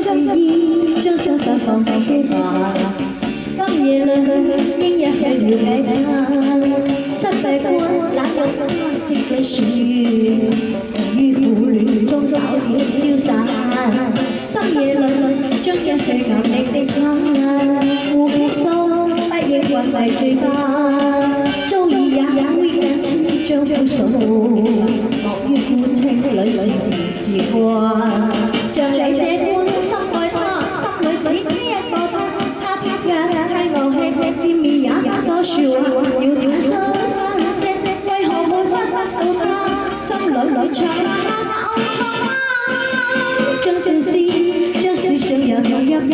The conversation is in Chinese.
記憶，將傷心放到些吧。今夜裏應也去了解他，失敗過哪有安靜的歲月，於苦戀中早點消散。深夜裏將一對舊日的他，互復蘇，不應混為罪吧。早已也會緊千張苦數，莫於孤清裏情自掛。像你這般深愛他，心裏只呢一個他，他偏嘅太傲氣，見面也不多説話，要點心分析，為何沒分得到他？心裏唱啊唱啊，將故事將思想也有一吧。